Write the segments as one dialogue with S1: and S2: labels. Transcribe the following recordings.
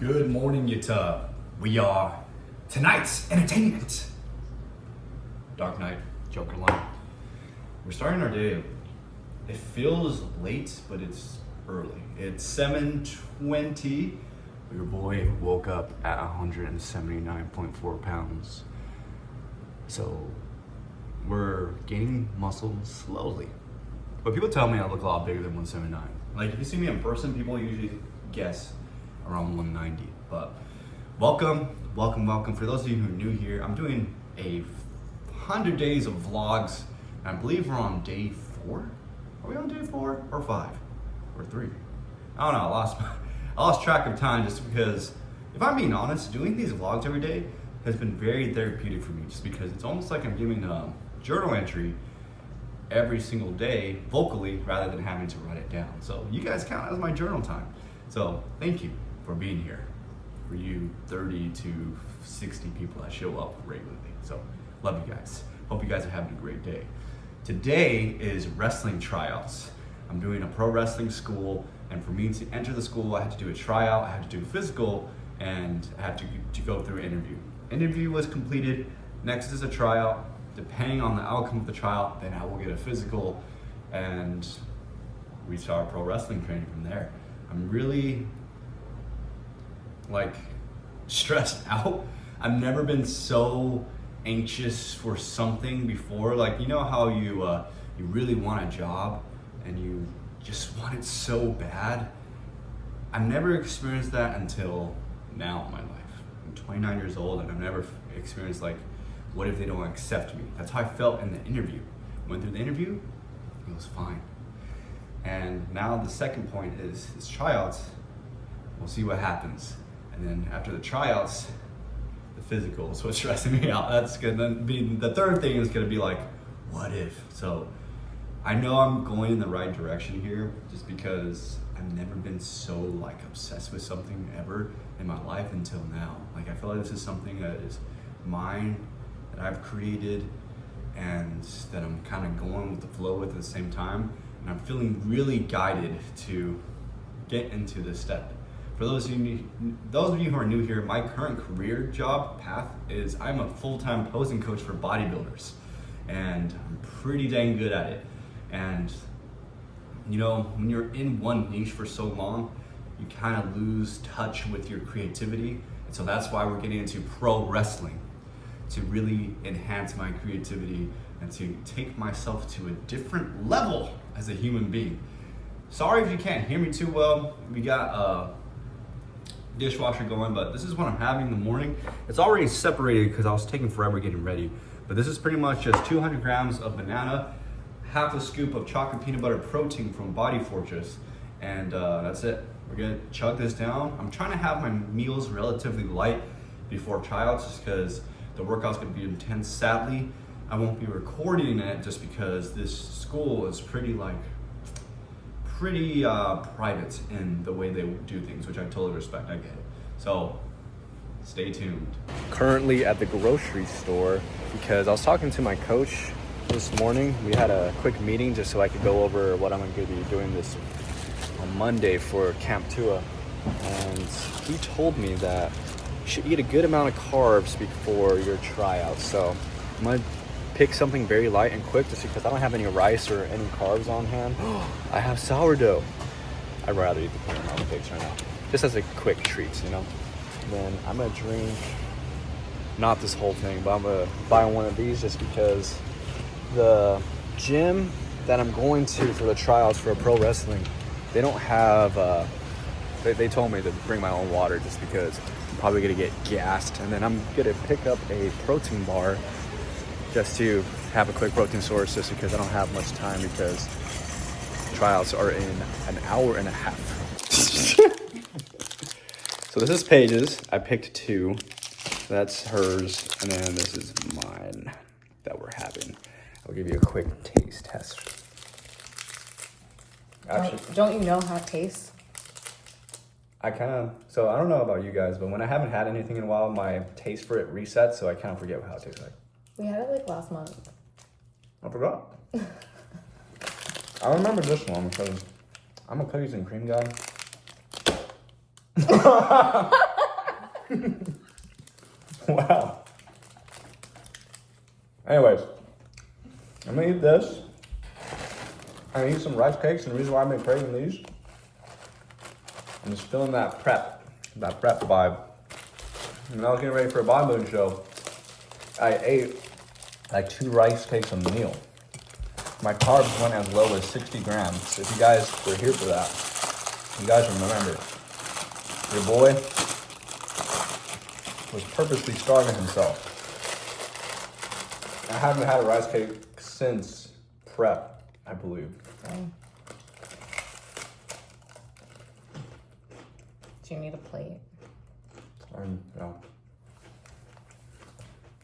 S1: Good morning, YouTube. We are tonight's entertainment. Dark Knight, Joker line. We're starting our day. It feels late, but it's early. It's 7:20. Your boy woke up at 179.4 pounds. So we're gaining muscle slowly. But people tell me I look a lot bigger than 179. Like if you see me in person, people usually guess around 190. But welcome. For those of you who are new here, I'm doing 100 days of vlogs. I believe we're on day 4. Are we on day 4 or 5 or 3? I don't know. I lost track of time just because, if I'm being honest, doing these vlogs every day has been very therapeutic for me. Just because it's almost like I'm giving a journal entry every single day vocally rather than having to write it down. So you guys count as my journal time. So thank you for being here. For you 30 to 60 people that show up regularly. So love you guys. Hope you guys are having a great day. Today is wrestling tryouts. I'm doing a pro wrestling school, and for me to enter the school, I had to do a tryout, I had to do a physical, and I had to go through an interview. Interview was completed. Next is a tryout. Depending on the outcome of the tryout, then I will get a physical, and we start pro wrestling training from there. I'm really stressed out. I've never been so anxious for something before. Like, you know how you really want a job and you just want it so bad? I've never experienced that until now in my life. I'm 29 years old and I've never experienced what if they don't accept me? That's how I felt in the interview. Went through the interview, it was fine. And now the second point is tryouts. We'll see what happens. And then after the tryouts, the physical is what's stressing me out. That's gonna be, the third thing is gonna be what if? So I know I'm going in the right direction here just because I've never been so obsessed with something ever in my life until now. I feel like this is something that is mine, that I've created, and that I'm kind of going with the flow with at the same time. And I'm feeling really guided to get into this step. For those of you who are new here, my current career job path is I'm a full-time posing coach for bodybuilders, and I'm pretty dang good at it. And you know, when you're in one niche for so long, you kind of lose touch with your creativity. And so that's why we're getting into pro wrestling, to really enhance my creativity and to take myself to a different level as a human being. Sorry if you can't hear me too well. We got a dishwasher going, but this is what I'm having in the morning. It's already separated because I was taking forever getting ready. But this is pretty much just 200 grams of banana, half a scoop of chocolate peanut butter protein from Body Fortress, and that's it. We're gonna chug this down. I'm trying to have my meals relatively light before tryouts just because the workout's gonna be intense. Sadly, I won't be recording it just because this school is pretty private in the way they do things, which I totally respect. I get it. So stay tuned. Currently at the grocery store because I was talking to my coach this morning. We had a quick meeting just so I could go over what I'm going to be doing this on Monday for Camp Tua. And he told me that you should eat a good amount of carbs before your tryout. So I'm going to pick something very light and quick just because I don't have any rice or any carbs on hand. I have sourdough. I'd rather eat the plain mountain cakes right now. Just as a quick treat, you know? And then I'm going to drink, not this whole thing, but I'm going to buy one of these just because the gym that I'm going to for the tryouts for pro wrestling, they don't have, they told me to bring my own water just because I'm probably going to get gassed. And then I'm going to pick up a protein bar just to have a quick protein source just because I don't have much time because tryouts are in an hour and a half. So this is Paige's. I picked 2. That's hers. And then this is mine that we're having. I'll give you a quick taste test. Actually,
S2: don't you know how it tastes?
S1: I don't know about you guys, but when I haven't had anything in a while, my taste for it resets, so I kind of forget how it tastes like.
S2: We had it last month.
S1: I forgot. I remember this one because I'm a cookies and cream guy. rice cakes, and the reason why I've been craving these, I'm just feeling that prep vibe. When I was getting ready for a bodybuilding show, I ate like 2 rice cakes a meal. My carbs went as low as 60 grams. If you guys were here for that, you guys remember. Your boy was purposely starving himself. I haven't had a rice cake since prep, I believe.
S2: Do you need a plate?
S1: Yeah.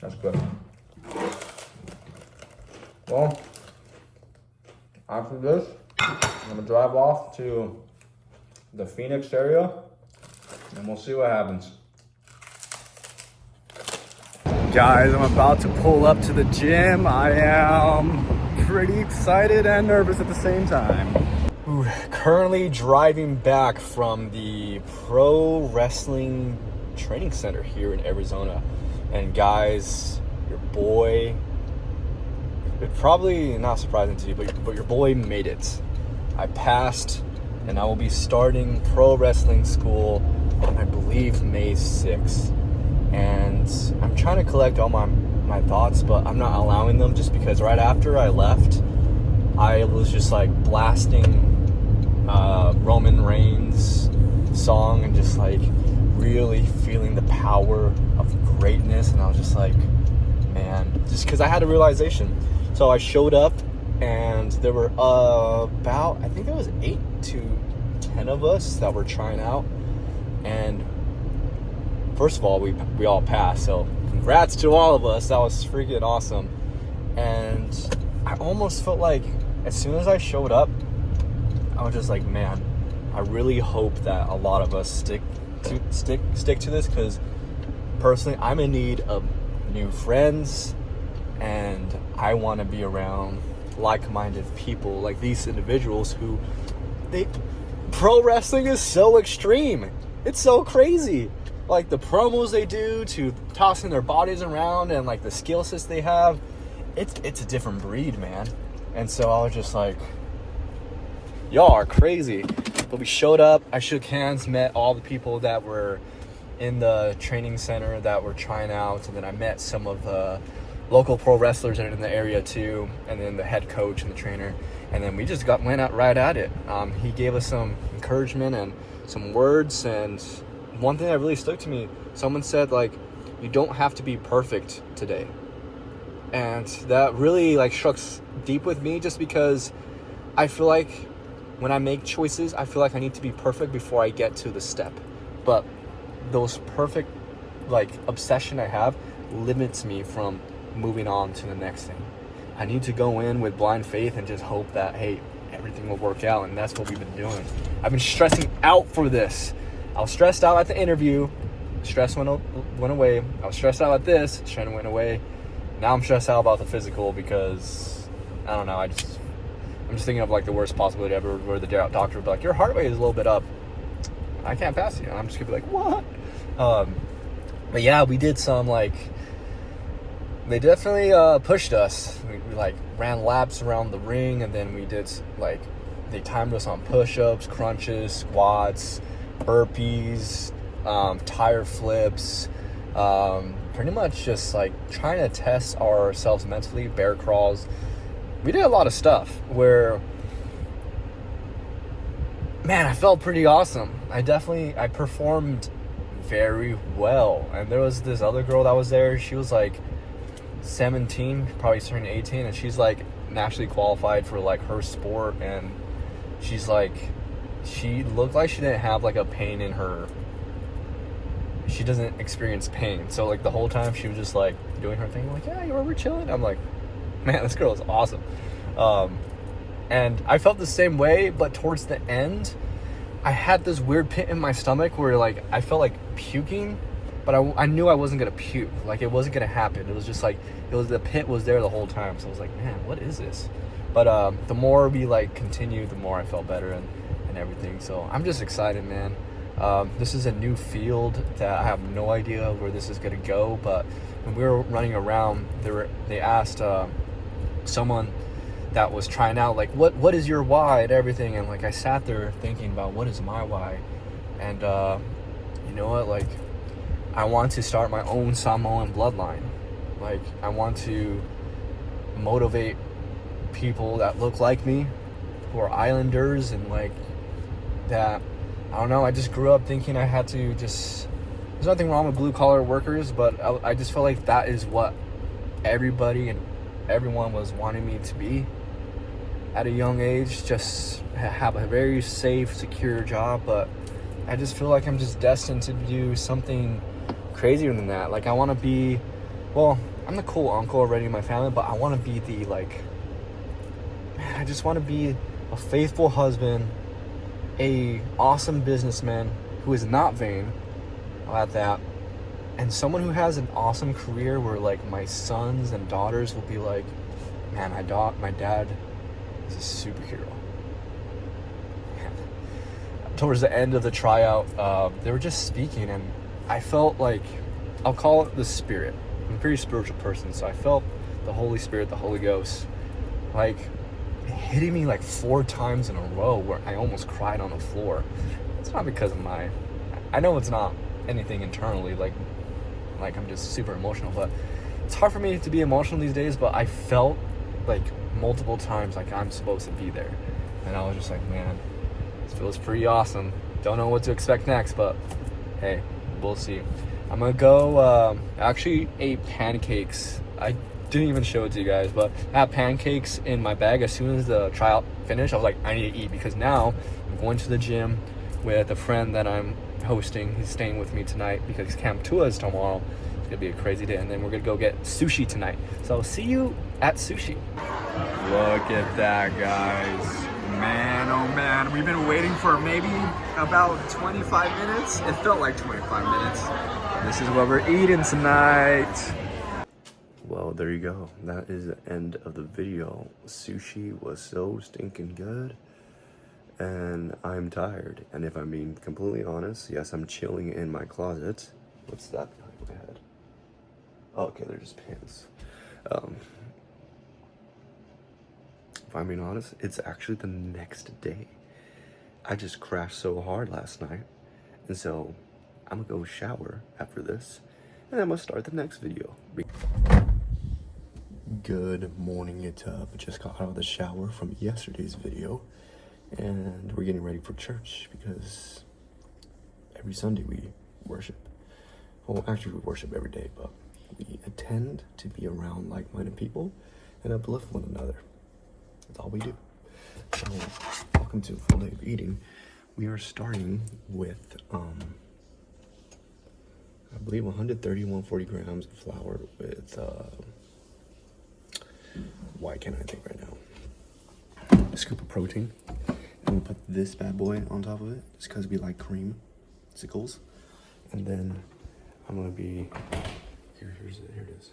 S1: That's good. Well, after this, I'm gonna drive off to the Phoenix area and we'll see what happens. Guys, I'm about to pull up to the gym. I am pretty excited and nervous at the same time. Currently driving back from the pro wrestling training center here in Arizona. And guys, your boy, it's probably not surprising to you, but your boy made it. I passed and I will be starting pro wrestling school on, I believe, May 6th. And I'm trying to collect all my thoughts, but I'm not allowing them just because right after I left, I was just like blasting Roman Reigns song and just like really feeling the power of greatness. And I was just like, man, just because I had a realization. So I showed up and there were about, I think there was 8 to 10 of us that were trying out. And first of all, we all passed, so congrats to all of us. That was freaking awesome. And I almost felt like as soon as I showed up, I was just like, man, I really hope that a lot of us stick to this, because personally, I'm in need of new friends, and I want to be around like-minded people, like these individuals who pro wrestling is so extreme. It's so crazy. Like the promos they do to tossing their bodies around and like the skill sets they have, it's a different breed, man. And so I was just like, y'all are crazy. But we showed up, I shook hands, met all the people that were in the training center that were trying out, and then I met some of the local pro wrestlers that are in the area too, and then the head coach and the trainer, and then we just went out right at it. He gave us some encouragement and some words, and one thing that really stuck to me, someone said, like, you don't have to be perfect today. And that really like struck deep with me, just because I feel like when I make choices, I feel like I need to be perfect before I get to the step. But those perfect like obsession I have limits me from moving on to the next thing. I need to go in with blind faith and just hope that, hey, everything will work out. And that's what we've been doing. I've been stressing out for this. I was stressed out at the interview. Stress went away. I was stressed out at this. Stress went away. Now I'm stressed out about the physical because, I don't know, I'm just thinking of like the worst possibility ever, where the doctor would be like, your heart rate is a little bit up. I can't pass you. And I'm just going to be like, what? But yeah, we did some like, they definitely pushed us. We like ran laps around the ring, and then we did like, they timed us on push-ups, crunches, squats, burpees, tire flips, pretty much just like trying to test ourselves mentally, bear crawls. We did a lot of stuff where, man, I felt pretty awesome. I performed very well. And there was this other girl that was there. She was like 17, probably turning 18, and she's like nationally qualified for like her sport, and she's like, she looked like she didn't have like a pain in her. She doesn't experience pain. So like the whole time she was just like doing her thing, like, yeah, we're chilling. I'm like, man, this girl is awesome. And I felt the same way, but towards the end, I had this weird pit in my stomach where like I felt like puking, but I knew I wasn't gonna puke. Like it wasn't gonna happen. It was just like, the pit was there the whole time. So I was like, man, what is this? But the more we like continued, the more I felt better and everything. So I'm just excited, man. This is a new field that I have no idea where this is gonna go. But when we were running around, they asked someone,
S3: that was trying out like what is your why and everything, and like I sat there thinking about what is my why, and you know what, like I want to start my own Samoan bloodline. Like I want to motivate people that look like me, who are islanders, and like that. I don't know, I just grew up thinking I had to just, there's nothing wrong with blue collar workers, but I just felt like that is what everybody and everyone was wanting me to be at a young age, just have a very safe, secure job. But I just feel like I'm just destined to do something crazier than that. Like I want to be, well, I'm the cool uncle already in my family, but I want to be the like, I just want to be a faithful husband, a awesome businessman who is not vain at that, and someone who has an awesome career where like my sons and daughters will be like, man, my dad is a superhero. Towards the end of the tryout, they were just speaking, and I felt like, I'll call it the Spirit. I'm a pretty spiritual person, so I felt the Holy Spirit, the Holy Ghost, like hitting me like 4 times in a row where I almost cried on the floor. It's not because of I know it's not anything internally, like I'm just super emotional, but it's hard for me to be emotional these days. But I felt like multiple times like I'm supposed to be there, and I was just like, man, this feels pretty awesome. Don't know what to expect next, but hey, we'll see. I'm gonna go, actually ate pancakes. I didn't even show it to you guys, but I had pancakes in my bag. As soon as the tryout finished, I was like, I need to eat, because now I'm going to the gym with a friend that I'm hosting. He's staying with me tonight because Camp Tua is tomorrow. It's gonna be a crazy day, and then we're gonna go get sushi tonight. So I'll see you at sushi. Look at that, guys. Man, oh man, we've been waiting for maybe about 25 minutes. It felt like 25 minutes. This is what we're eating tonight.
S1: Well, there you go. That is the end of the video. Sushi was so stinking good, and I'm tired. And if I'm being completely honest, yes, I'm chilling in my closet. What's that behind my head? Oh, okay, they're just pants. If I'm being honest, it's actually the next day. I just crashed so hard last night, and so I'm gonna go shower after this, and I'm gonna start the next video. Good morning, YouTube. I just got out of the shower from yesterday's video, and we're getting ready for church because every Sunday we worship. Well, actually we worship every day, but we attend to be around like-minded people and uplift one another. That's all we do. So, welcome to a full day of eating. We are starting with, I believe 130, 140 grams of flour with, why can't I think right now? A scoop of protein. And we'll put this bad boy on top of it, just because we like cream sickles. And then I'm gonna be, here it is.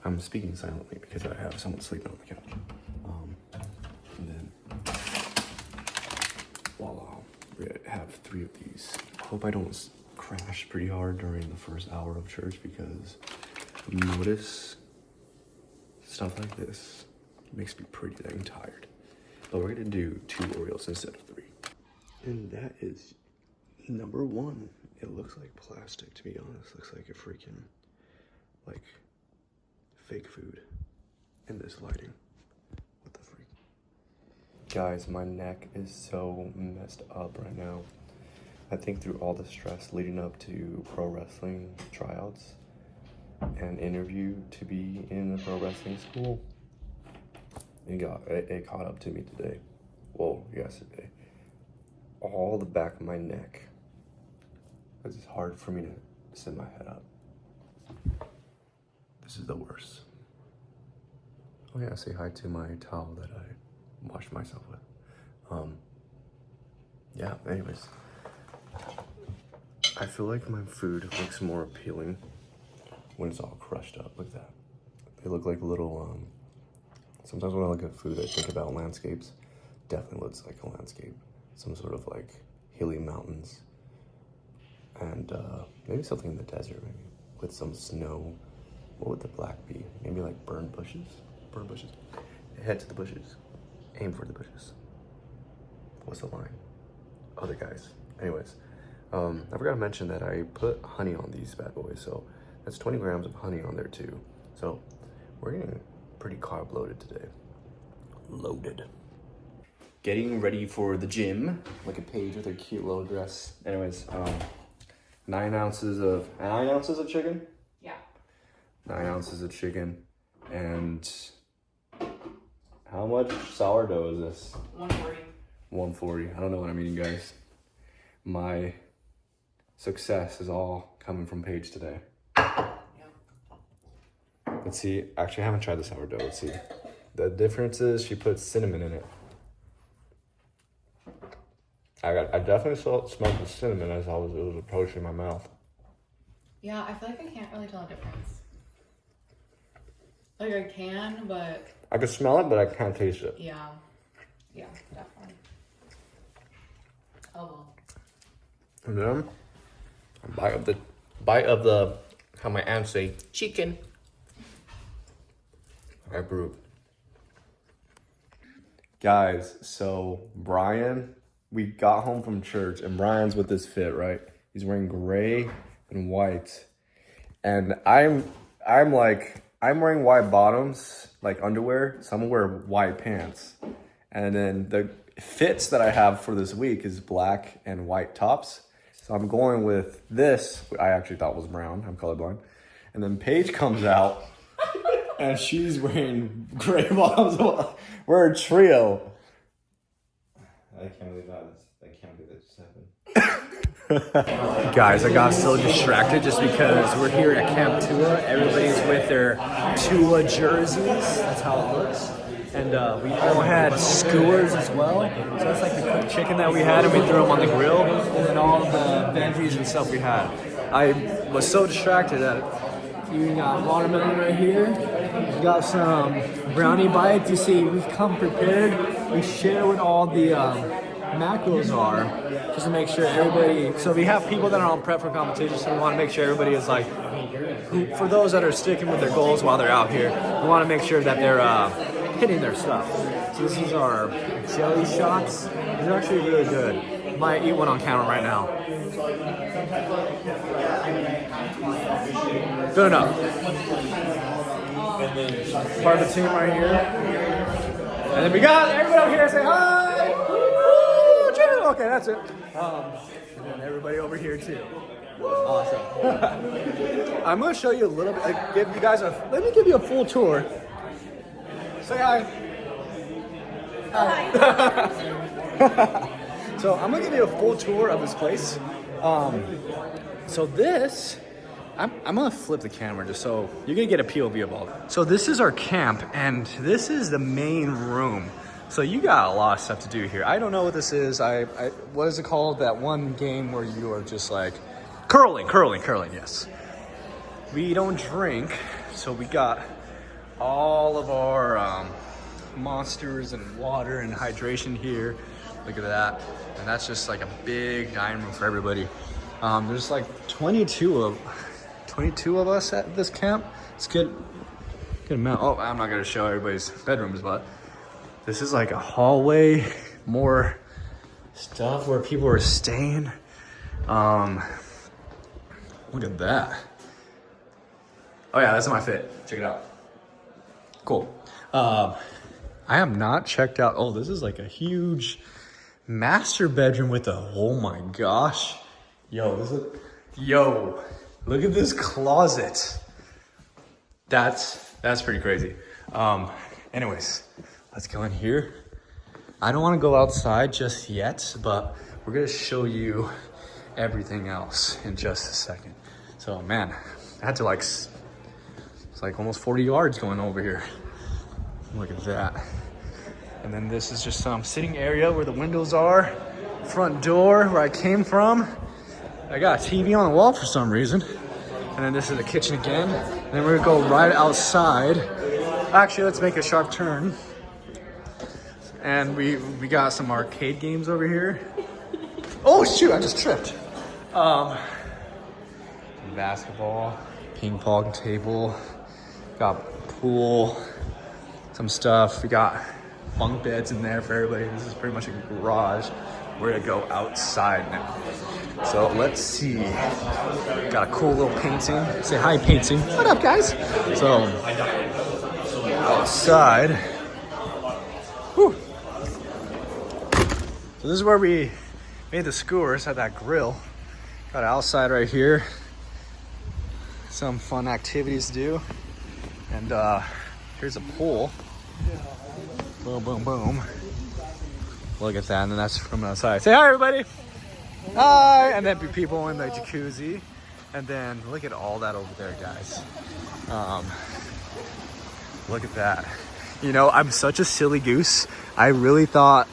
S1: I'm speaking silently because I have someone sleeping on the couch. And then, voila, we have 3 of these. I hope I don't crash pretty hard during the first hour of church, because you notice stuff like this makes me pretty dang tired. But we're gonna do 2 Oreos instead of 3. And that is number 1. It looks like plastic, to be honest. Looks like a freaking, like, fake food in this lighting. What the freak? Guys, my neck is so messed up right now. I think through all the stress leading up to pro wrestling tryouts and interview to be in a pro wrestling school, it caught up to me today. Well, yesterday. All the back of my neck. It's hard for me to sit my head up. This is the worst. Oh yeah, say hi to my towel that I washed myself with. Yeah, anyways. I feel like my food looks more appealing when it's all crushed up like that. They look like little, sometimes when I look at food, I think about landscapes. Definitely looks like a landscape. Some sort of like hilly mountains. And maybe something in the desert, maybe, with some snow. What would the black be? Maybe like burnt bushes?
S4: head to the bushes. Aim for the bushes. What's the line? Other guys. Anyways, I forgot to mention that I put honey on these bad boys, so that's 20 grams of honey on there too. So we're getting pretty carb loaded today. Loaded. Getting ready for the gym. Look at Paige with her cute little dress. Anyways, 9 ounces of chicken?
S2: Yeah.
S4: 9 ounces of chicken. And how much sourdough is this?
S2: 140.
S4: 140. I don't know what I'm eating, guys. My success is all coming from Paige today.
S2: Yeah.
S4: Let's see. Actually, I haven't tried the sourdough. Let's see. The difference is she puts cinnamon in it. I definitely smelled the cinnamon as it was approaching my mouth.
S2: Yeah, I feel like I can't really tell a difference. Like I can, but
S4: I can smell it, but I can't taste it.
S2: yeah. Yeah, definitely. Oh well.
S4: And then bite of the how my aunt say chicken. I approve. Guys, so Brian, we got home from church and Brian's with this fit, right? He's wearing gray and white. And I'm wearing white bottoms, like underwear. So I'm gonna wear white pants. And then the fits that I have for this week is black and white tops. So I'm going with this, I actually thought was brown. I'm colorblind. And then Paige comes out and she's wearing gray bottoms. We're a trio.
S1: I can't believe that. I can't believe that just happened.
S3: Guys, I got so distracted just because we're here at Camp Tua. Everybody's with their Tua jerseys. That's how it looks. And we all had skewers as well. So that's like the cooked chicken that we had, and we threw them on the grill. And then all of the veggies and stuff we had. I was so distracted that we got watermelon right here. We got some brownie bites. You see, we've come prepared. We share what all the macros are, just to make sure everybody. So we have people that are on prep for competition, so we want to make sure everybody is like, for those that are sticking with their goals while they're out here, we want to make sure that they're hitting their stuff. So this is our jelly shots. These are actually really good. Might eat one on camera right now. Good enough. Part of the team right here. And then we got everybody over here say hi. Woo, Jim. Okay, that's it. And then everybody over here too. Awesome. I'm gonna show you a little bit. Let me give you a full tour. Say hi. Hi. So I'm gonna give you a full tour of this place. So this, I'm gonna flip the camera just so you're gonna get a POV of all that. So this is our camp, and this is the main room. So you got a lot of stuff to do here. I don't know what this is. What is it called? That one game where you are just like curling. Yes. We don't drink, so we got all of our monsters and water and hydration here. Look at that. And that's just like a big dining room for everybody. There's like 22 of us at this camp. It's good amount. Oh, I'm not gonna show everybody's bedrooms, but this is like a hallway, more stuff where people are staying. Look at that. Oh yeah, that's my fit. Check it out. Cool. I have not checked out. Oh, this is like a huge master bedroom with a. Oh my gosh. Yo, look at this closet. That's pretty crazy. Anyways, let's go in here. I don't want to go outside just yet, but we're gonna show you everything else in just a second. So man, I had to it's like almost 40 yards going over here. Look at that. And then this is just some sitting area where the windows are. Front door where I came from. I got a TV on the wall for some reason. And then this is the kitchen again. And then we're gonna go right outside. Actually, let's make a sharp turn. And we got some arcade games over here. Oh shoot, I just tripped. Basketball, ping pong table, got pool. some stuff. We got bunk beds in there for everybody. This is pretty much a garage. We're gonna go outside now. So let's see. Got a cool little painting. Say hi, painting. What up, guys? So outside. Whew. So this is where we made the skewers at that grill. Got outside right here. Some fun activities to do. And here's a pool. Boom, boom, boom. Look at that, and then that's from outside. Say hi, everybody. Hi, and then people in the jacuzzi. And then look at all that over there, guys. Look at that. You know, I'm such a silly goose. I really thought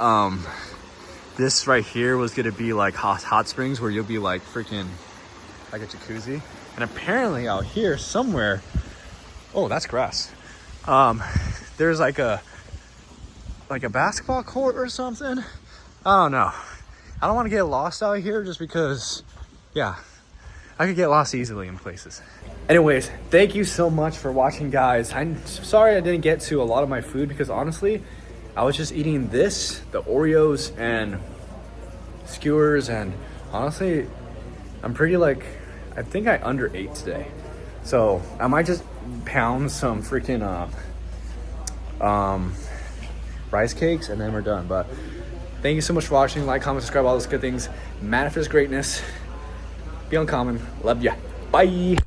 S3: this right here was gonna be like hot springs where you'll be like freaking like a jacuzzi. And apparently out here somewhere, oh, that's grass. There's like a basketball court or something. I don't know. I don't want to get lost out here just because, yeah, I could get lost easily in places. Anyways, thank you so much for watching, guys. I'm sorry I didn't get to a lot of my food because honestly, I was just eating this, the Oreos and skewers, and honestly, I'm pretty like, I think I underate today. So I might just pound some freaking rice cakes and then we're done. But thank you so much for watching. Like, comment, subscribe, all those good things. Manifest greatness. Be uncommon. Love ya. Bye.